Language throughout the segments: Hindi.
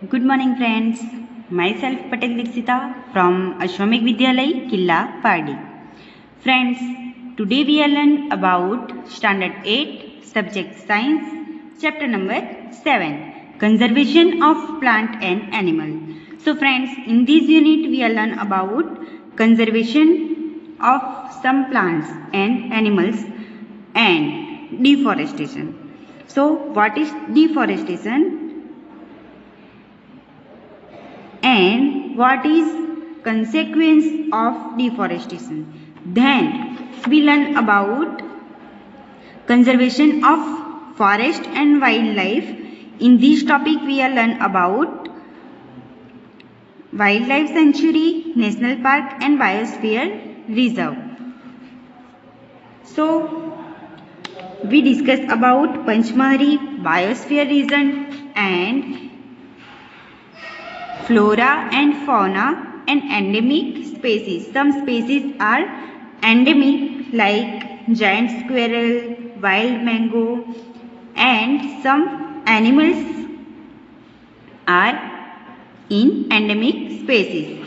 Good morning, friends. Myself Patel Dixita from Ashwamik Vidyalay, Killa, Pardi. Friends, today we are learn about Standard 8, Subject Science, Chapter number 7, Conservation of Plant and Animal. So, friends, in this unit we are learn about conservation of some plants and animals and deforestation. So, what is deforestation? And what is consequence of deforestation. Then we learn about conservation of forest and wildlife. In this topic we are learn about wildlife sanctuary, national park and biosphere reserve. So we discuss about Panchmahari biosphere region and flora and fauna and endemic species. Some species are endemic like giant squirrel, wild mango, and some animals are in endemic species.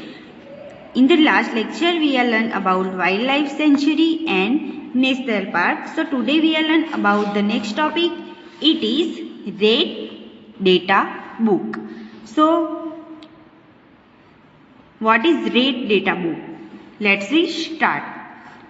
In the last lecture we are learn about wildlife sanctuary and national park. So today we are learn about the next topic. It is Red Data Book. So what is Red Data Book? Let's start.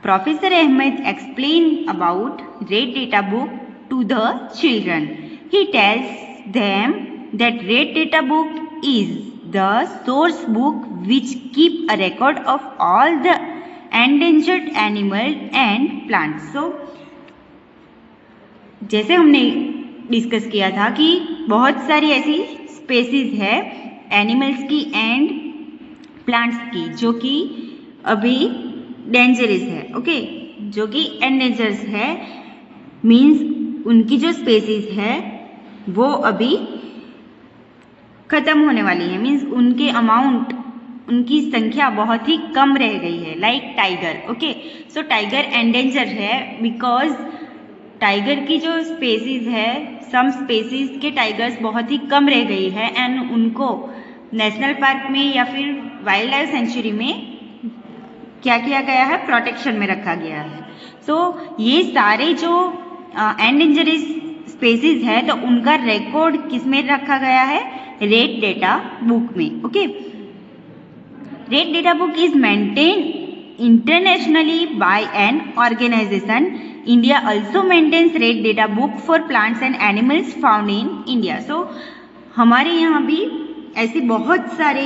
Professor Ahmed explained about Red Data Book to the children. He tells them that Red Data Book is the source book which keep a record of all the endangered animal and plants. So जैसे हमने डिस्कस किया था कि बहुत सारी ऐसी स्पेसीज है एनिमल्स की एंड प्लांट्स की जो कि अभी डेंजरस है, ओके, जो कि एंडेंजर्स है, मीन्स उनकी जो स्पेसीज है वो अभी खत्म होने वाली है, मीन्स उनके अमाउंट, उनकी संख्या बहुत ही कम रह गई है, लाइक टाइगर, ओके. सो टाइगर एंडेंजर है बिकॉज टाइगर की जो स्पेसीज है, सम स्पेसीज के टाइगर्स बहुत ही कम रह गई है एंड उनको नेशनल पार्क में या फिर वाइल्ड लाइफ सेंचुरी में क्या किया गया है, प्रोटेक्शन में रखा गया है. सो ये सारे जो एंडेंजरस स्पेसीज है तो उनका रिकॉर्ड किस में रखा गया है, रेड डेटा बुक में, okay. Red data book is maintain internationally by an organisation. India also maintains red data book for plants and animals found in India. So हमारे यहाँ भी ऐसे बहुत सारे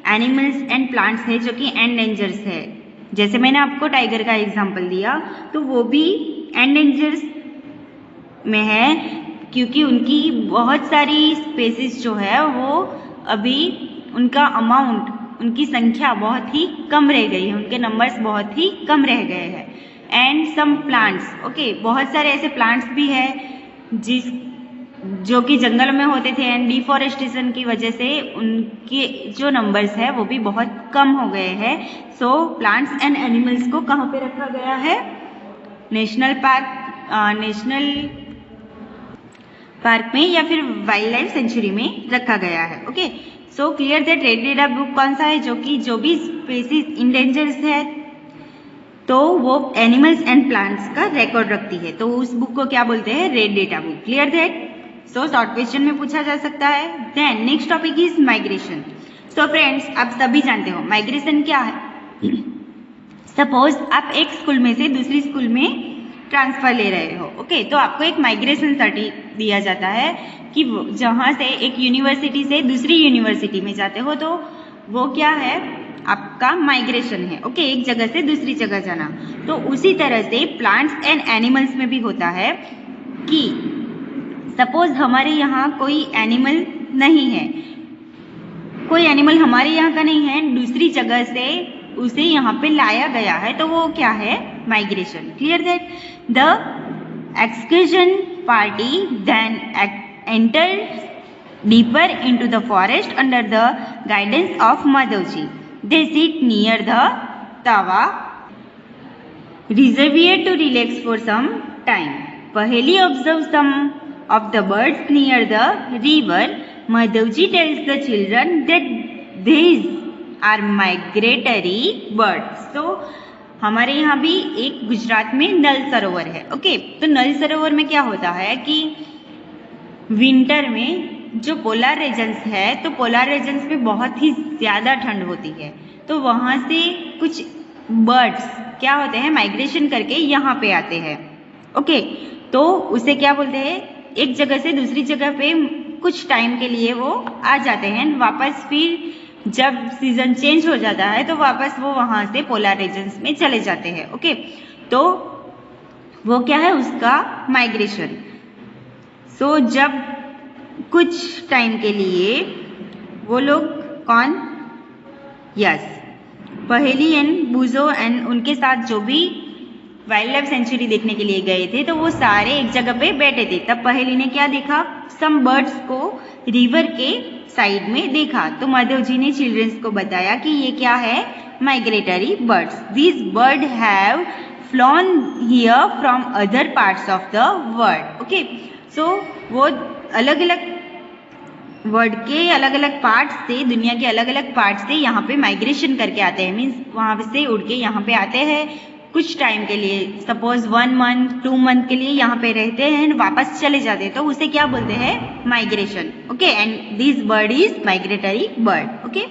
एनिमल्स एंड प्लांट्स हैं जो कि एंडेंजर्स है. जैसे मैंने आपको टाइगर का एग्जांपल दिया तो वो भी एंडेंजर्स में है क्योंकि उनकी बहुत सारी स्पेसीज जो है वो अभी उनका अमाउंट, उनकी संख्या बहुत ही कम रह गई है, उनके नंबर्स बहुत ही कम रह गए हैं. एंड सम प्लांट्स, ओके, बहुत सारे ऐसे प्लांट्स भी है जो कि जंगल में होते थे एंड डिफॉरेस्टेशन की वजह से उनके जो नंबर्स है वो भी बहुत कम हो गए हैं. सो प्लांट्स एंड एनिमल्स को कहाँ पे रखा गया है, नेशनल पार्क में या फिर वाइल्ड लाइफ सेंचुरी में रखा गया है, okay. So clear that red data book कौन सा है, जो भी स्पेसीज इंडेंजर्स है तो वो एनिमल्स एंड प्लांट्स का रिकॉर्ड रखती है, तो उस बुक को क्या बोलते हैं, red data book. Clear that. So short question में पूछा जा सकता है. Then next topic is migration. So friends, आप सभी जानते हो माइग्रेशन क्या है. सपोज आप एक स्कूल में से दूसरी स्कूल में ट्रांसफर ले रहे हो, ओके, तो आपको एक माइग्रेशन सर्टी दिया जाता है कि जहाँ से एक यूनिवर्सिटी से दूसरी यूनिवर्सिटी में जाते हो तो वो क्या है, आपका माइग्रेशन है, ओके, एक जगह से दूसरी जगह जाना. तो उसी तरह से प्लांट्स एंड एनिमल्स में भी होता है कि सपोज हमारे यहाँ कोई एनिमल नहीं है, कोई एनिमल हमारे यहाँ का नहीं है, दूसरी जगह से उसे यहाँ पे लाया गया है, तो वो क्या है, migration. Clear that. The excursion party then enter deeper into the forest under the guidance of Madhavji. They sit near the Tawa reservoir to relax for some time. Paheli observed some of the birds near the river Madhavji tells the children that these are migratory birds. So हमारे यहाँ भी एक गुजरात में नल सरोवर है. ओके, तो नल सरोवर में क्या होता है कि विंटर में जो पोलर रीजन्स है, तो पोलर रीजन्स में बहुत ही ज़्यादा ठंड होती है, तो वहाँ से कुछ बर्ड्स क्या होते हैं, माइग्रेशन करके यहाँ पे आते हैं. ओके, तो उसे क्या बोलते हैं, एक जगह से दूसरी जगह पे कुछ टाइम के लिए वो आ जाते हैं, वापस फिर जब सीजन चेंज हो जाता है तो वापस वो वहाँ से पोलर रीजन्स में चले जाते हैं. ओके, तो वो क्या है, उसका माइग्रेशन. सो जब कुछ टाइम के लिए वो लोग कौन, यस, पहेली एंड बूजो एंड उनके साथ जो भी वाइल्ड लाइफ सेंचुरी देखने के लिए गए थे, तो वो सारे एक जगह पे बैठे थे. तब पहेली ने क्या देखा, सम बर्ड्स को रिवर के साइड में देखा. तो माधव जी ने चिल्ड्रंस को बताया कि ये क्या है, migratory birds. These bird have flown here from other parts of the world. Okay, so वो अलग अलग वर्ल्ड के अलग अलग पार्ट्स से, दुनिया के अलग अलग पार्ट्स से यहाँ पे माइग्रेशन करके आते हैं. मीन्स वहाँ से उड़ के यहाँ पे आते हैं कुछ टाइम के लिए, सपोज 1 मंथ 2 मंथ के लिए यहाँ पे रहते हैं, वापस चले जाते हैं, तो उसे क्या बोलते हैं, migration. Okay, and this bird is migratory bird. Okay,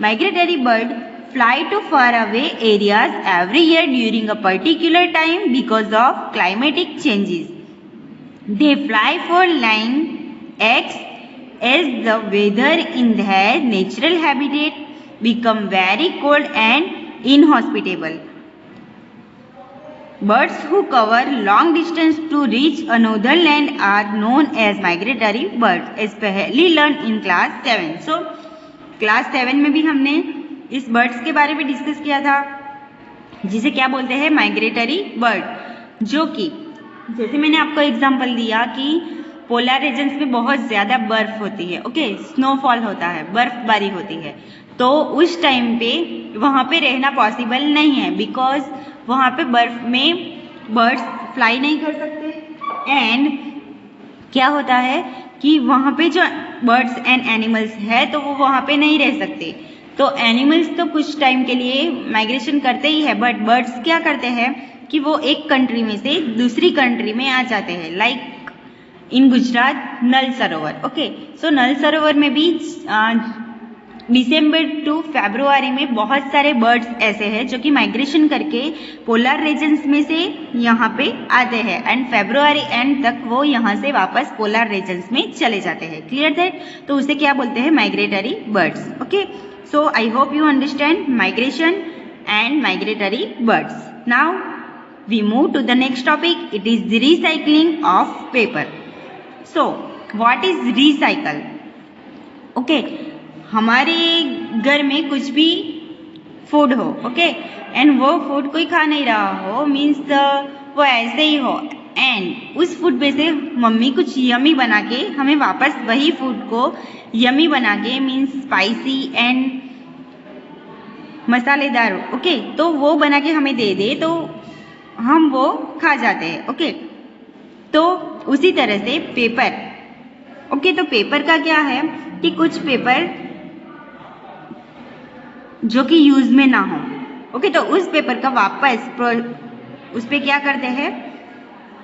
migratory bird fly to far away areas every year during a particular time because of climatic changes. They fly for laying eggs as the weather in their natural habitat become very cold and inhospitable. Birds who cover long distance to reach another land are known as migratory birds, as पहली learned in class 7. So class 7 में भी हमने इस birds के बारे में डिस्कस किया था, जिसे क्या बोलते हैं, माइग्रेटरी बर्ड. जो कि जैसे मैंने आपको एग्जाम्पल दिया कि पोलर रीजन्स में बहुत ज़्यादा बर्फ होती है. ओके, स्नोफॉल होता है, बर्फबारी होती है, तो उस टाइम पे वहाँ पे रहना पॉसिबल नहीं है, बिकॉज वहाँ पे बर्फ में बर्ड्स फ्लाई नहीं कर सकते. एंड क्या होता है कि वहाँ पे जो बर्ड्स एंड एनिमल्स है, तो वो वहाँ पे नहीं रह सकते. तो एनिमल्स तो कुछ टाइम के लिए माइग्रेशन करते ही है, बट बर्ड्स क्या करते हैं कि वो एक कंट्री में से दूसरी कंट्री में आ जाते हैं. Like in Gujarat null Sarovar. Okay, सो नल सरोवर में भी दिसंबर टू फरवरी में बहुत सारे बर्ड्स ऐसे हैं जो कि माइग्रेशन करके पोलर रीजन्स में से यहाँ पे आते हैं, एंड फरवरी एंड तक वो यहाँ से वापस पोलर रीजन्स में चले जाते हैं. Clear that? तो उसे क्या बोलते हैं, migratory birds. Okay, so I hope you understand migration and migratory birds. Now we move to the next topic. It is the recycling of paper. So what is recycle? Okay, हमारे घर में कुछ भी फूड हो, ओके, एंड वो फूड कोई खा नहीं रहा हो, मीन्स वो ऐसे ही हो, एंड उस फूड में से मम्मी कुछ यमी बना के हमें वापस वही फूड को यमी बना के, मीन्स स्पाइसी एंड मसालेदार, ओके, तो वो बना के हमें दे दे तो हम वो खा जाते हैं. ओके, तो उसी तरह से पेपर. ओके, तो पेपर का क्या है कि कुछ पेपर जो कि यूज में ना हो, ओके, तो उस पेपर का वापस उस पे क्या करते हैं,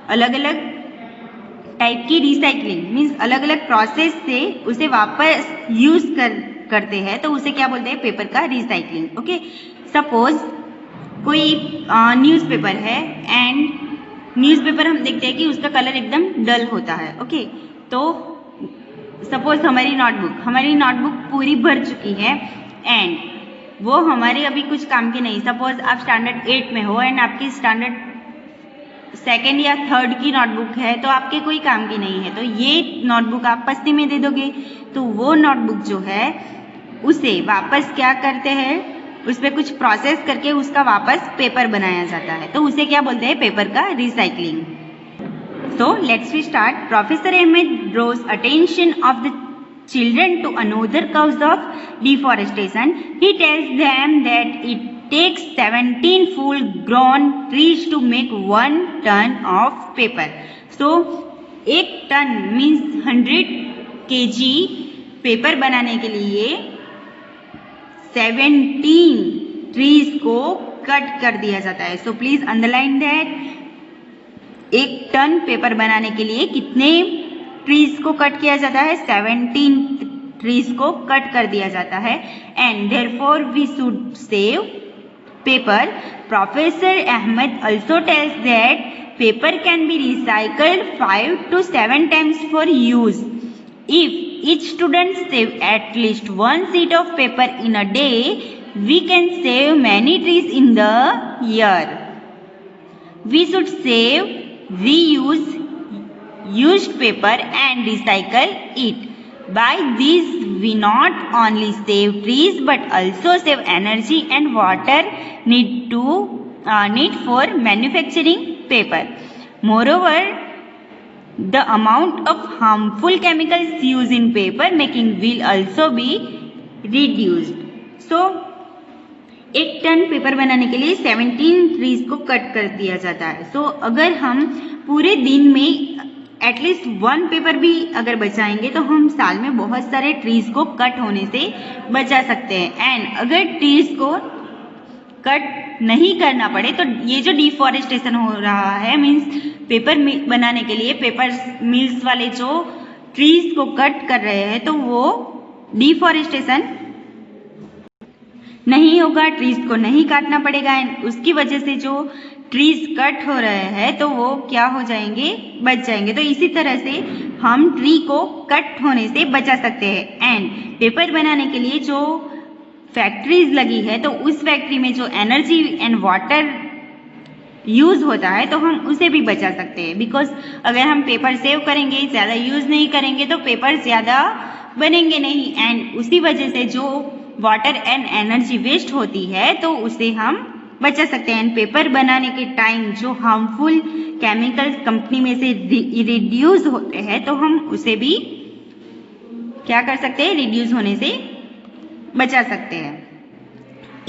अलग अलग टाइप की रिसाइकलिंग, मीन्स अलग अलग प्रोसेस से उसे वापस यूज करते हैं, तो उसे क्या बोलते हैं, पेपर का रिसाइकलिंग. ओके, सपोज कोई न्यूज़पेपर है, एंड न्यूज़पेपर हम देखते हैं कि उसका कलर एकदम डल होता है. ओके, तो सपोज हमारी नोटबुक पूरी भर चुकी है, एंड वो हमारे अभी कुछ काम की नहीं. सपोज आप स्टैंडर्ड 8 में हो एंड आपकी स्टैंडर्ड 2nd या 3rd की नोटबुक है, तो आपके कोई काम की नहीं है, तो ये नोटबुक आप पस्ती में दे दोगे, तो वो नोटबुक जो है उसे वापस क्या करते हैं, उस पर कुछ प्रोसेस करके उसका वापस पेपर बनाया जाता है, तो उसे क्या बोलते हैं, पेपर का recycling. So let's we start. Professor Ahmed draws attention of the children to another cause of deforestation. He tells them that it takes 17 full grown trees to make 1 ton of paper. So 1 ton means 100 kg paper बनाने के लिए 17 ट्रीज को कट कर दिया जाता है। So please underline that, 1 ton paper बनाने के लिए कितने ट्रीज को कट किया जाता है? 17 ट्रीज को कट कर दिया जाता है। And therefore we should save paper. Professor Ahmed also tells that paper can be recycled 5 to 7 times for use. If each student save at least 1 sheet of paper in a day, we can save many trees in the year. We should save, reuse used paper and recycle it. By this, we not only save trees but also save energy and water need for manufacturing paper. Moreover, the amount of harmful chemicals used in paper making will also be reduced. So, 1 ton paper बनाने के लिए 17 ट्रीज को कट कर दिया जाता है। सो अगर हम पूरे दिन में एटलीस्ट 1 पेपर भी अगर बचाएंगे तो हम साल में बहुत सारे ट्रीज को कट होने से बचा सकते हैं। एंड अगर ट्रीज को कट नहीं करना पड़े तो ये जो डिफॉरेस्टेशन हो रहा है, मीन्स पेपर बनाने के लिए पेपर मिल्स वाले जो ट्रीज को कट कर रहे हैं, तो वो डिफॉरेस्टेशन नहीं होगा, ट्रीज को नहीं काटना पड़ेगा। एंड उसकी वजह से जो ट्रीज कट हो रहे हैं तो वो क्या हो जाएंगे? बच जाएंगे। तो इसी तरह से हम ट्री को कट होने से बचा सकते हैं। एंड पेपर बनाने के लिए जो फैक्ट्रीज लगी है तो उस फैक्ट्री में जो एनर्जी एंड वाटर यूज होता है तो हम उसे भी बचा सकते हैं। बिकॉज अगर हम पेपर सेव करेंगे, ज़्यादा यूज नहीं करेंगे तो पेपर ज़्यादा बनेंगे नहीं। एंड उसी वजह से जो वाटर एंड एनर्जी वेस्ट होती है तो उसे हम बचा सकते हैं। पेपर बनाने के टाइम जो हार्मफुल केमिकल्स कंपनी में से रिड्यूस होते हैं तो हम उसे भी क्या कर सकते हैं? रिड्यूस होने से बचा सकते हैं।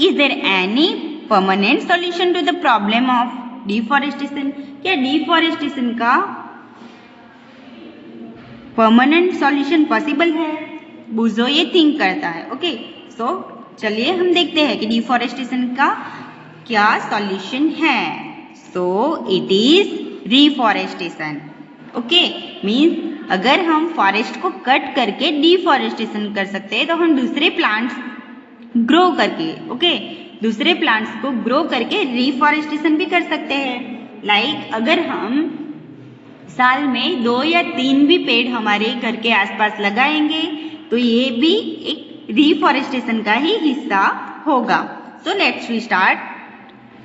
Is there any permanent solution to the problem of deforestation? क्या डिफॉरेस्टेशन का परमानेंट सॉल्यूशन पॉसिबल है? बुजो ये थिंक करता है। ओके, सो चलिए हम देखते हैं कि डिफॉरेस्टेशन का क्या सॉल्यूशन है। So it is reforestation. Okay, means अगर हम फॉरेस्ट को कट करके डिफॉरेस्टेशन कर सकते हैं तो हम दूसरे प्लांट्स ग्रो करके, ओके, दूसरे प्लांट्स को ग्रो करके रिफॉरेस्टेशन भी कर सकते हैं। लाइक अगर हम साल में 2 या 3 भी पेड़ हमारे घर के आसपास लगाएंगे तो ये भी एक रिफॉरेस्टेशन का ही हिस्सा होगा। So let's we start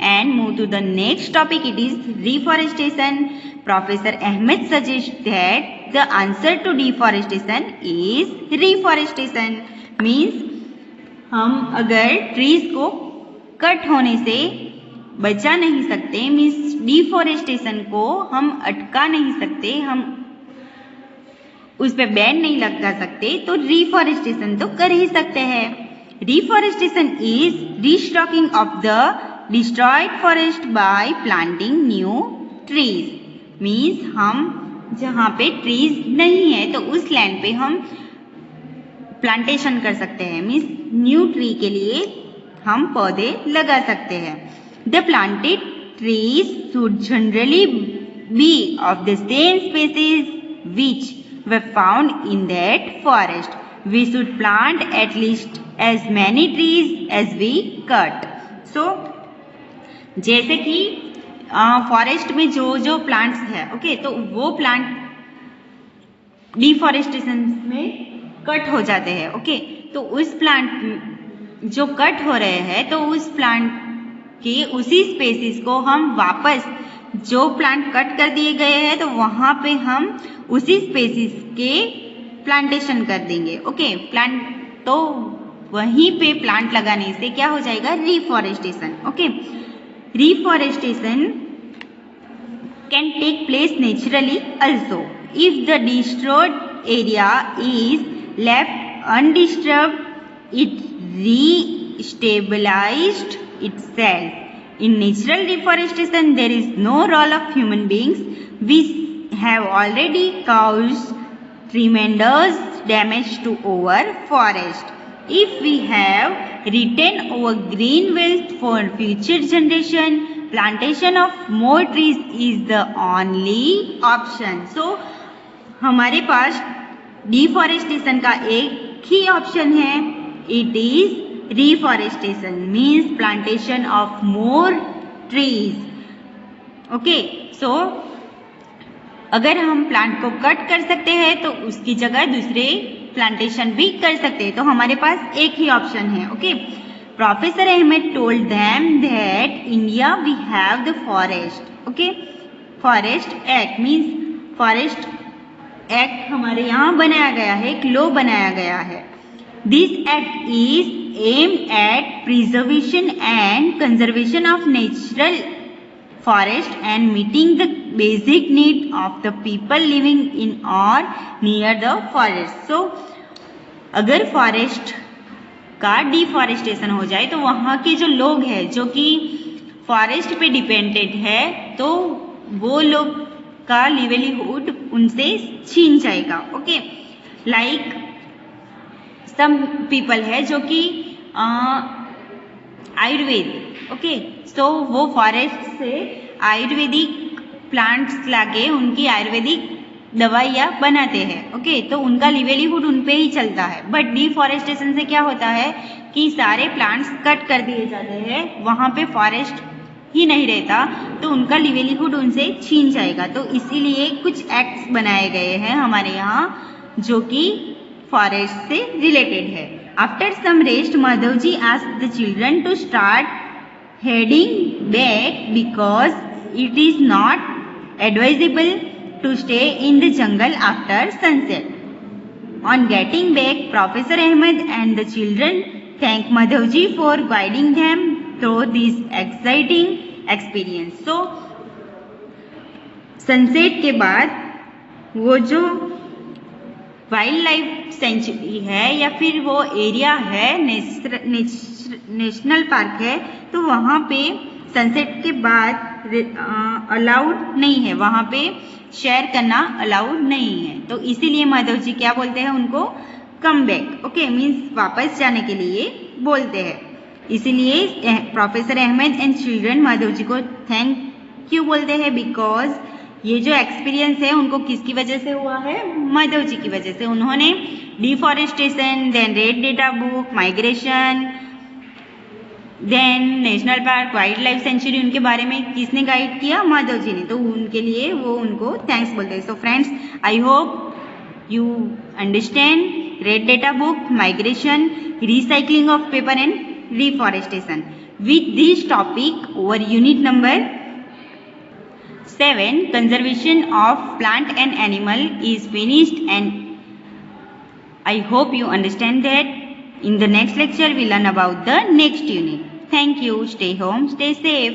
and move to the next topic. It is reforestation. Professor Ahmed suggests that the answer to deforestation is reforestation. Means हम अगर ट्रीज को कट होने से बचा नहीं सकते, मीन्स डिफॉरेस्टेशन को हम अटका नहीं सकते, हम उस पर बैन नहीं लगा सकते, तो रिफॉरेस्टेशन तो कर ही सकते हैं। Reforestation is restocking of the destroyed forest by planting new trees. Means हम जहाँ पे ट्रीज नहीं है तो उस लैंड पे हम प्लांटेशन कर सकते हैं। मीन्स न्यू ट्री के लिए हम पौधे लगा सकते हैं। The planted trees should generally be of the same species which were found in that forest. We should plant at least as many trees as we cut. So जैसे कि फॉरेस्ट में जो जो प्लांट्स है, ओके, तो वो प्लांट डिफॉरेस्टेशन में कट हो जाते हैं। ओके, तो उस प्लांट जो कट हो रहे हैं तो उस प्लांट के उसी स्पेसीज को हम वापस, जो प्लांट कट कर दिए गए हैं तो वहाँ पे हम उसी स्पेसीज के प्लांटेशन कर देंगे। ओके, प्लांट तो वहीं पे प्लांट लगाने से क्या हो जाएगा? Reforestation. Okay, reforestation can take place naturally also if the destroyed area is left undisturbed. It re-stabilized itself. In natural deforestation there is no role of human beings. We have already caused tremendous damage to our forest. If we have retain our green wealth for future generation, plantation of more trees is the only option. So हमारे पास डिफॉरेस्टेशन का एक ही ऑप्शन है, it is reforestation, means plantation of more trees. Okay, so अगर हम प्लांट को कट कर सकते हैं तो उसकी जगह दूसरे प्लांटेशन भी कर सकते हैं. तो हमारे पास एक ही ऑप्शन है. Okay, professor Ahmed told them that India we have the forest. Okay, forest act means forest act हमारे यहाँ बनाया गया है, एक लॉ बनाया गया है. This act is aimed at preservation and conservation of natural forest and meeting the basic need of the people living in और नियर द फॉरेस्ट. सो अगर फॉरेस्ट का डिफॉरेस्टेशन हो जाए तो वहाँ के जो लोग हैं जो कि फॉरेस्ट पे डिपेंडेंट है, तो वो लोग का लिवलीहुड उनसे छीन जाएगा. ओके, लाइक सम पीपल है जो कि आयुर्वेद, ओके, सो वो फॉरेस्ट से आयुर्वेदिक प्लांट्स लाके उनकी आयुर्वेदिक दवाइयाँ बनाते हैं. ओके, तो उनका लिवलीहुड उन पे ही चलता है. बट डिफॉरेस्टेशन से क्या होता है कि सारे प्लांट्स कट कर दिए जाते हैं, वहाँ पे फॉरेस्ट ही नहीं रहता, तो उनका लिवलीहुड उनसे छीन जाएगा. तो इसीलिए कुछ एक्ट्स बनाए गए हैं हमारे यहाँ जो कि फॉरेस्ट से रिलेटेड है. After some rest Madhav ji asked the children to start heading back because it is not advisable to stay in the jungle after sunset. On getting back professor Ahmad and the children thank Madhav ji for guiding them through this exciting experience. So sunset के बाद वो जो वाइल्ड लाइफ सेंचुरी है या फिर वो एरिया है, नेशनल पार्क है, तो वहाँ पे सनसेट के बाद अलाउड नहीं है, वहाँ पे शेयर करना अलाउड नहीं है. तो इसीलिए माधव जी क्या बोलते हैं उनको, कम बैक. ओके, मीन्स वापस जाने के लिए बोलते हैं. इसीलिए professor Ahmad and children Madhav ji को थैंक यू बोलते हैं, बिकॉज ये जो एक्सपीरियंस है उनको किसकी वजह से हुआ है, माधव जी की वजह से. उन्होंने deforestation, then red data book, migration, then national park, wildlife sanctuary, उनके बारे में किसने गाइड किया, माधव जी ने. तो उनके लिए वो उनको थैंक्स बोलते हैं. So friends, I hope you understand red data book, migration, recycling of paper and reforestation. With this topic, our unit number 7, conservation of plant and animal, is finished, and I hope you understand that. In the next lecture, we learn about the next unit. Thank you. Stay home, stay safe.